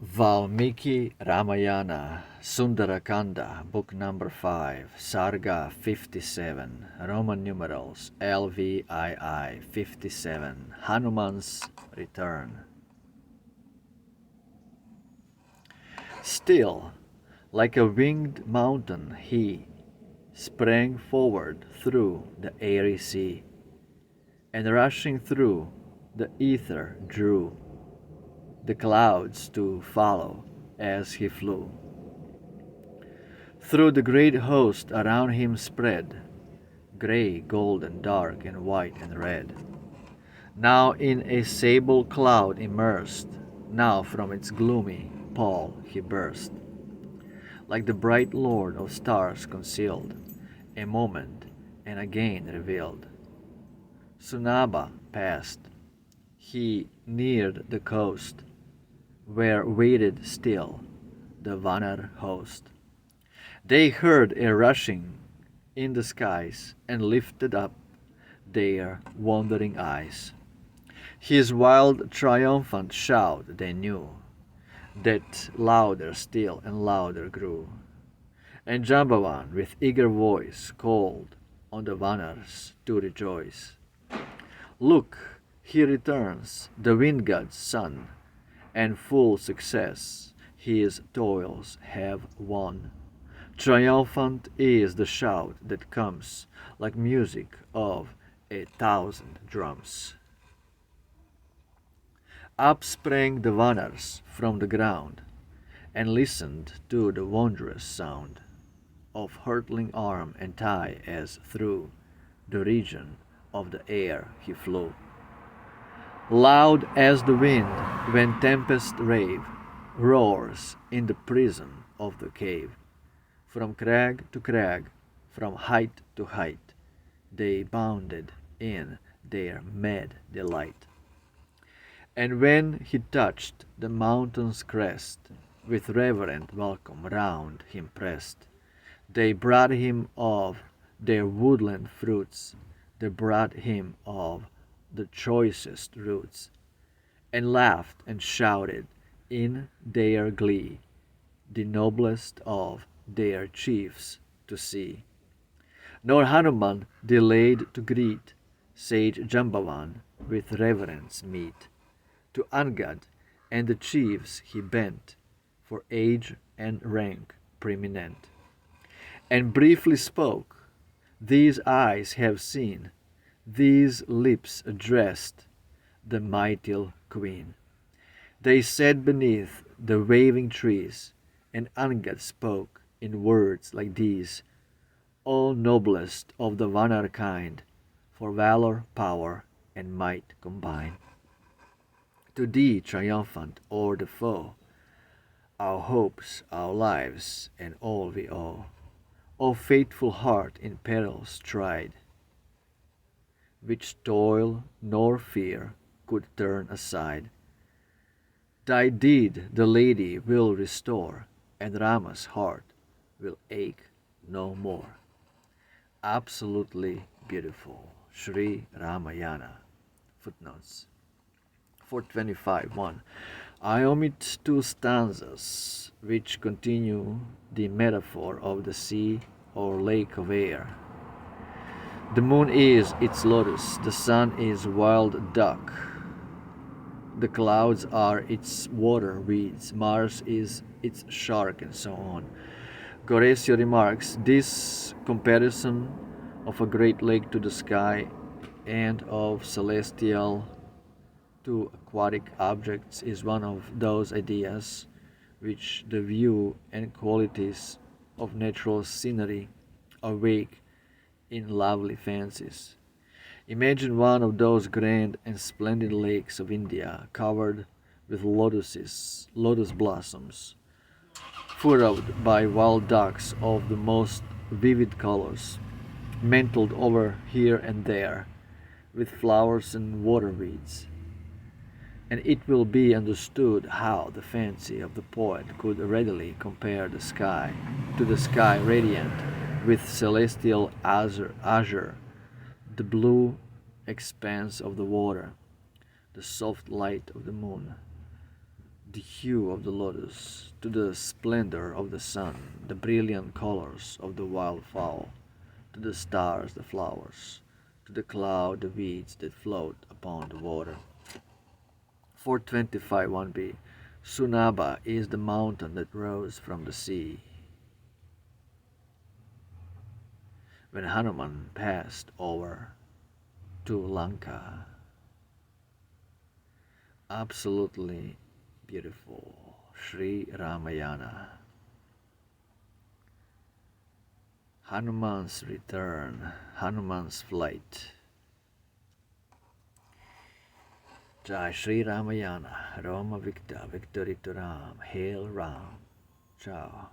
Valmiki Ramayana, Sundara Kanda, Book number 5, Sarga 57, Roman numerals LVII 57, Hanuman's Return. Still, like a winged mountain, he sprang forward through the airy sea, and rushing through the ether drew the clouds to follow as he flew. Through the great host around him spread, grey, golden, dark, and white and red. Now in a sable cloud immersed, now from its gloomy pall he burst, like the bright lord of stars concealed, a moment and again revealed. Sunaba passed, he neared the coast, where waited still the Vanar host. They heard a rushing in the skies and lifted up their wondering eyes. His wild triumphant shout they knew, that louder still and louder grew. And Jambavan with eager voice called on the Vanars to rejoice. Look, he returns, the wind god's son, and full success his toils have won. Triumphant is the shout that comes like music of 1,000 drums. Up sprang the Vanars from the ground, and listened to the wondrous sound of hurtling arm and thigh as through the region of the air he flew. Loud as the wind when tempest rave roars in the prison of the cave. From crag to crag, from height to height, they bounded in their mad delight. And when he touched the mountain's crest, with reverent welcome round him pressed, they brought him of their woodland fruits, they brought him of the choicest roots, and laughed and shouted in their glee, the noblest of their chiefs to see. Nor Hanuman delayed to greet sage Jambavan with reverence meet. To Angad and the chiefs he bent, for age and rank preeminent, and briefly spoke. These eyes have seen, these lips addressed the mighty queen. They sat beneath the waving trees, and Angad spoke in words like these: O noblest of the Vanar kind, for valor, power, and might combine. To thee triumphant o'er the foe, our hopes, our lives, and all we owe. O faithful heart in perils tried, which toil nor fear could turn aside. Thy deed the lady will restore, and Rama's heart will ache no more. Absolutely beautiful. Sri Ramayana. Footnotes. 425.1. I omit two stanzas which continue the metaphor of the sea or lake of air. The moon is its lotus, the sun is wild duck, the clouds are its water weeds, Mars is its shark, and so on. Goresio remarks, this comparison of a great lake to the sky and of celestial to aquatic objects is one of those ideas which the view and qualities of natural scenery awake in lovely fancies. Imagine one of those grand and splendid lakes of India covered with lotus blossoms, furrowed by wild ducks of the most vivid colors, mantled over here and there with flowers and water weeds. And it will be understood how the fancy of the poet could readily compare the sky to the sky radiant with celestial azure, the blue expanse of the water, the soft light of the moon, the hue of the lotus, to the splendor of the sun, the brilliant colors of the wildfowl, to the stars the flowers, to the cloud the weeds that float upon the water. 425 1b. Sunaba is the mountain that rose from the sea. When Hanuman passed over to Lanka. Absolutely beautiful. Sri Ramayana. Hanuman's return, Hanuman's flight. Jai Sri Ramayana, Rama Victa, Victory to Ram, Hail Ram. Ciao.